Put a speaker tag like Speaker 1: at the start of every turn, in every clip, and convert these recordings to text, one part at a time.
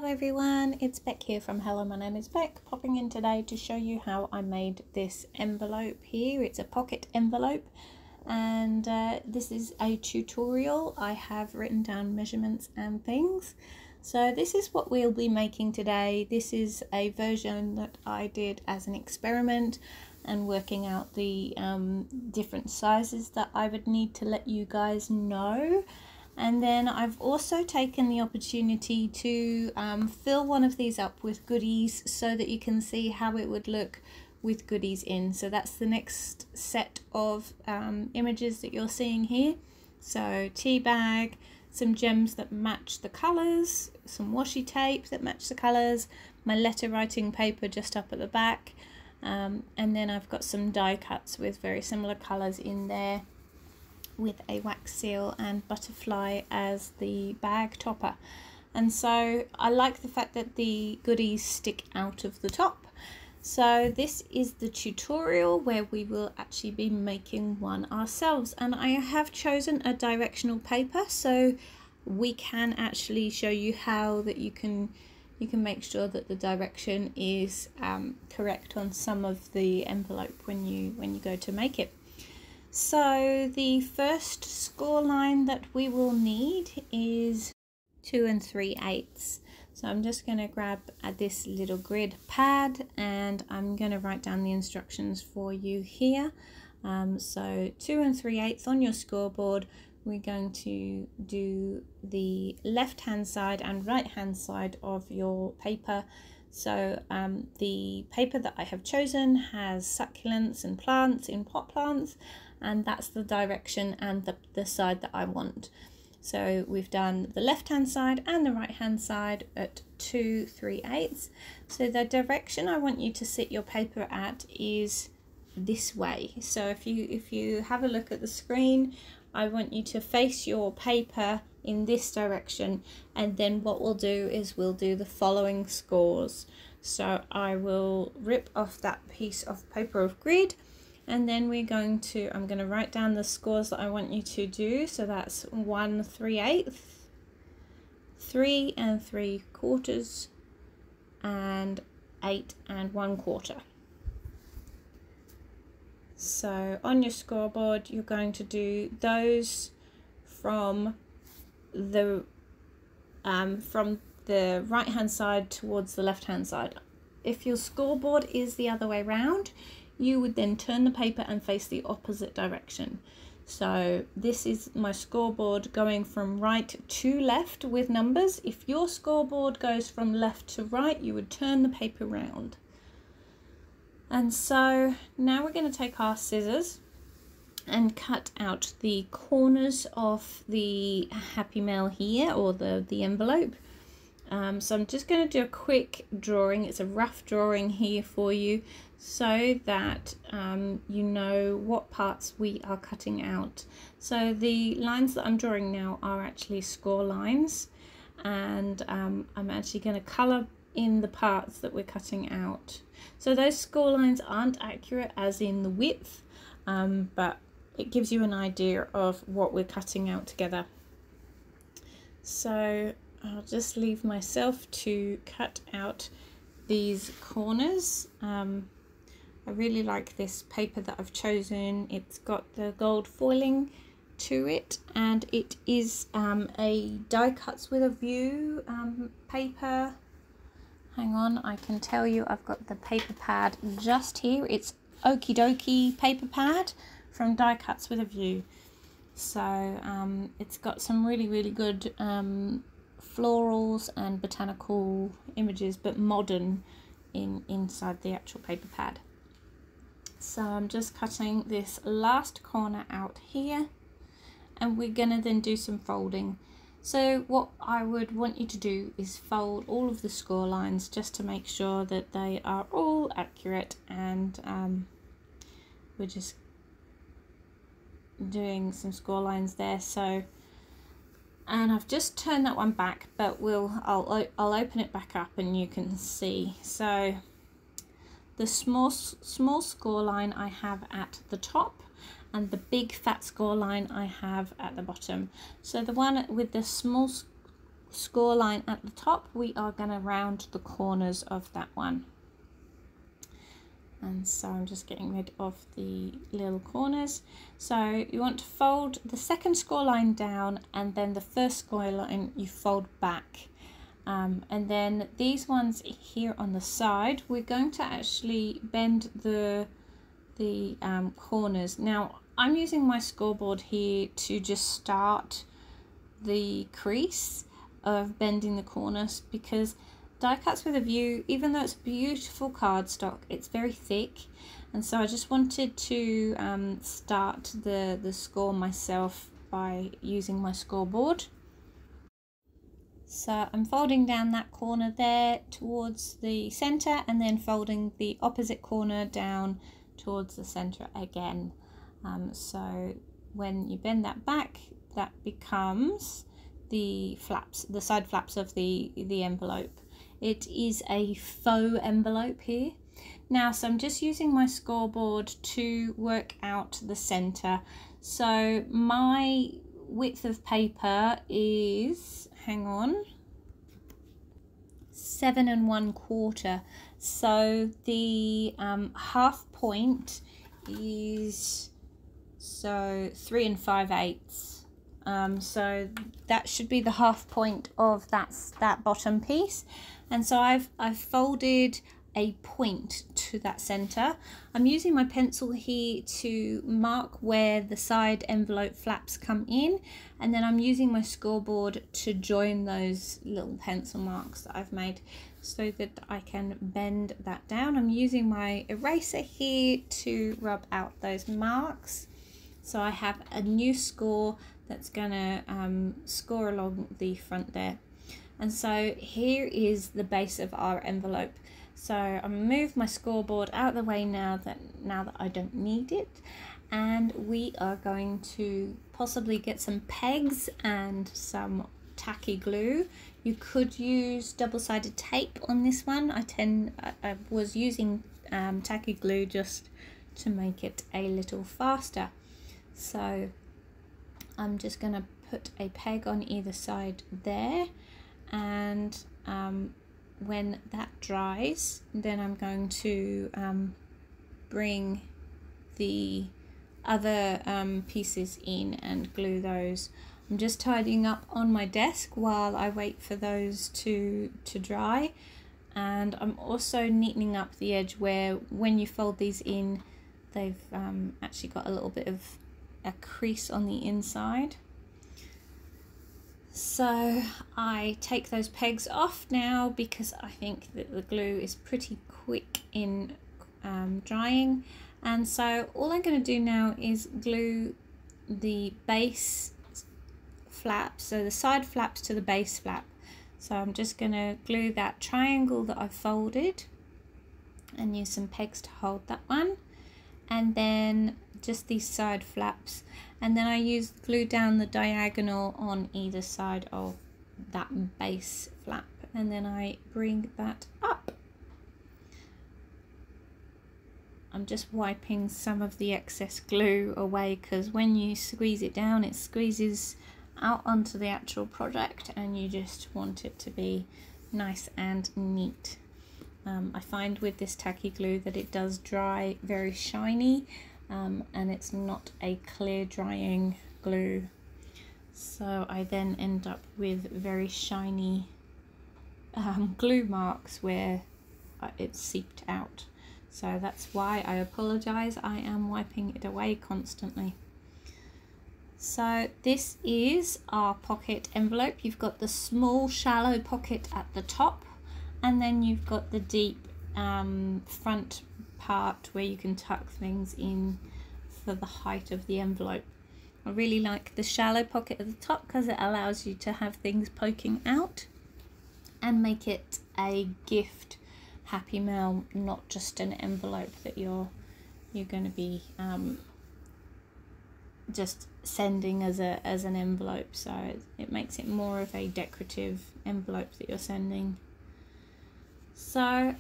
Speaker 1: Hello everyone, it's Beck here from Hello, my name is Beck, popping in today to show you how I made this envelope here. It's a pocket envelope and this is a tutorial. I have written down measurements and things. So this is what we'll be making today. This is a version that I did as an experiment and working out the different sizes that I would need to let you guys know. And then I've also taken the opportunity to fill one of these up with goodies so that you can see how it would look with goodies in. So that's the next set of images that you're seeing here. So tea bag, some gems that match the colours, some washi tape that match the colours, my letter writing paper just up at the back, and then I've got some die cuts with very similar colours in there, with a wax seal and butterfly as the bag topper. And so I like the fact that the goodies stick out of the top. So this is the tutorial where we will actually be making one ourselves, and I have chosen a directional paper so we can actually show you how that you can make sure that the direction is correct on some of the envelope when you go to make it. So the first score line that we will need is 2 3/8. So I'm just going to grab this little grid pad and I'm going to write down the instructions for you here. So 2 3/8 on your scoreboard. We're going to do the left hand side and right hand side of your paper. So the paper that I have chosen has succulents and plants in pot plants, and that's the direction and the side that I want. So we've done the left hand side and the right hand side at 2 3/8. So the direction I want you to sit your paper at is this way. So if you have a look at the screen, I want you to face your paper in this direction, and then what we'll do is we'll do the following scores. So I will rip off that piece of paper of grid, and then I'm going to write down the scores that I want you to do. So that's 1 3/8, 3 3/4, and 8 1/4. So on your scoreboard you're going to do those from the right hand side towards the left hand side. If your scoreboard is the other way round, you would then turn the paper and face the opposite direction. So this is my scoreboard going from right to left with numbers. If your scoreboard goes from left to right, you would turn the paper round. And so now we're going to take our scissors and cut out the corners of the Happy Mail here, or the envelope. So I'm just going to do a quick drawing. It's a rough drawing here for you so that you know what parts we are cutting out. So the lines that I'm drawing now are actually score lines, and I'm actually going to colour in the parts that we're cutting out. So those score lines aren't accurate as in the width, but it gives you an idea of what we're cutting out together. So I'll just leave myself to cut out these corners. I really like this paper that I've chosen. It's got the gold foiling to it, and it is a die cuts with a view paper. Hang on, I can tell you I've got the paper pad just here. It's Okie Dokie paper pad from Die Cuts with a View. So it's got some really good florals and botanical images, but modern inside the actual paper pad. So I'm just cutting this last corner out here, and we're gonna then do some folding. So what I would want you to do is fold all of the score lines just to make sure that they are all accurate, and we're just doing some score lines there. So, and I've just turned that one back, but I'll open it back up and you can see. So the small score line I have at the top, and the big fat score line I have at the bottom. So the one with the small score line at the top, we are going to round the corners of that one. And so I'm just getting rid of the little corners. So you want to fold the second score line down, and then the first score line you fold back. And then these ones here on the side, we're going to actually bend the corners. Now I'm using my scoreboard here to just start the crease of bending the corners, because die cuts with a view, even though it's beautiful cardstock, it's very thick, and so I just wanted to start the score myself by using my scoreboard. So I'm folding down that corner there towards the center, and then folding the opposite corner down towards the center again. So when you bend that back, that becomes the flaps, the side flaps of the envelope. It is a faux envelope here. Now, so I'm just using my scoreboard to work out the center. So my width of paper is, hang on, 7 1/4. So the half point is 3 5/8. So that should be the half point of that bottom piece, and so I've folded a point to that center. I'm using my pencil here to mark where the side envelope flaps come in, and then I'm using my scoreboard to join those little pencil marks that I've made so that I can bend that down. I'm using my eraser here to rub out those marks, so I have a new score that's gonna score along the front there. And so here is the base of our envelope. So I'm gonna move my scoreboard out of the way now that I don't need it, and we are going to possibly get some pegs and some tacky glue. You could use double-sided tape on this one. I was using tacky glue just to make it a little faster. So I'm just going to put a peg on either side there, and when that dries, then I'm going to bring the other pieces in and glue those. I'm just tidying up on my desk while I wait for those to dry, and I'm also neatening up the edge where when you fold these in, they've actually got a little bit of a crease on the inside. So I take those pegs off now because I think that the glue is pretty quick in drying, and so all I'm going to do now is glue the base flap, so the side flaps to the base flap. So I'm just going to glue that triangle that I folded and use some pegs to hold that one, and then just these side flaps, and then I use glue down the diagonal on either side of that base flap, and then I bring that up. I'm just wiping some of the excess glue away, because when you squeeze it down, it squeezes out onto the actual project, and you just want it to be nice and neat. I find with this tacky glue that it does dry very shiny, and it's not a clear drying glue, so I then end up with very shiny glue marks where it's seeped out. So that's why I apologize, I am wiping it away constantly. So this is our pocket envelope. You've got the small shallow pocket at the top, and then you've got the deep front part where you can tuck things in for the height of the envelope. I really like the shallow pocket at the top because it allows you to have things poking out and make it a gift happy mail, not just an envelope that you're going to be just sending as an envelope. So it makes it more of a decorative envelope that you're sending. So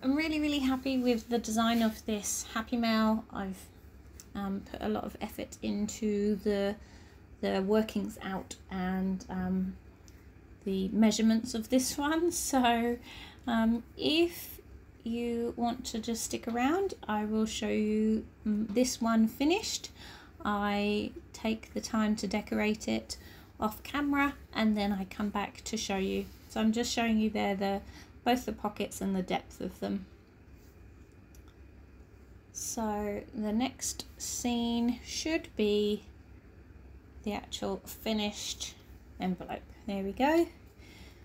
Speaker 1: I'm really happy with the design of this happy mail. I've put a lot of effort into the workings out and the measurements of this one. So if you want to just stick around, I will show you this one finished. I take the time to decorate it off camera and then I come back to show you. So I'm just showing you there both the pockets and the depth of them. So the next scene should be the actual finished envelope. There we go.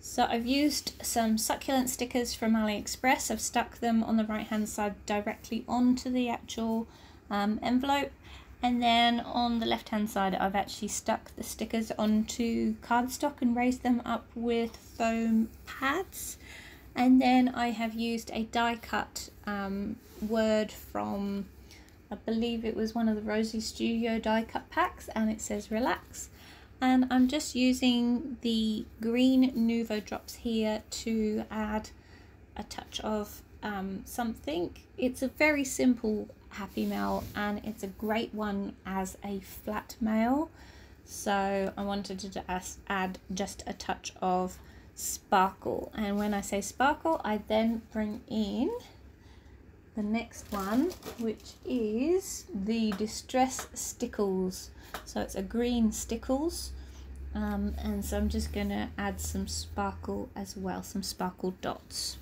Speaker 1: So I've used some succulent stickers from AliExpress. I've stuck them on the right hand side directly onto the actual envelope, and then on the left hand side I've actually stuck the stickers onto cardstock and raised them up with foam pads. And then I have used a die cut word from, I believe it was one of the Rosie Studio die cut packs, and it says relax. And I'm just using the green Nuvo drops here to add a touch of something. It's a very simple Happy Mail and it's a great one as a flat mail. So I wanted to add just a touch of sparkle. And when I say sparkle, I then bring in the next one, which is the Distress Stickles. So it's a green stickles, and so I'm just going to add some sparkle as well, some sparkle dots.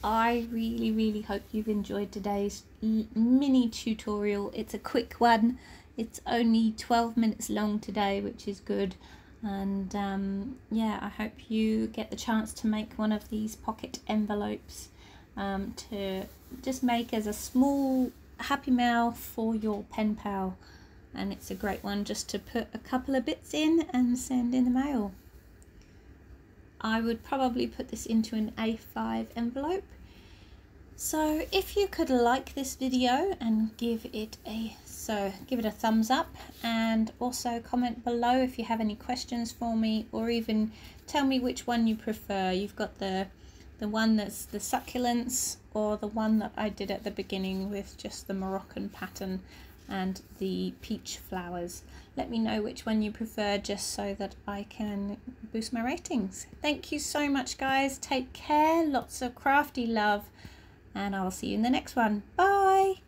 Speaker 1: I really hope you've enjoyed today's mini tutorial. It's a quick one. It's only 12 minutes long today, which is good. And yeah, I hope you get the chance to make one of these pocket envelopes to just make as a small Happy Mail for your pen pal, and it's a great one just to put a couple of bits in and send in the mail. I would probably put this into an A5 envelope. So if you could like this video and give it a thumbs up, and also comment below if you have any questions for me, or even tell me which one you prefer. You've got the one that's the succulents, or the one that I did at the beginning with just the Moroccan pattern and the peach flowers. Let me know which one you prefer, just so that I can boost my ratings. Thank you so much, guys. Take care, lots of crafty love, and I'll see you in the next one. Bye.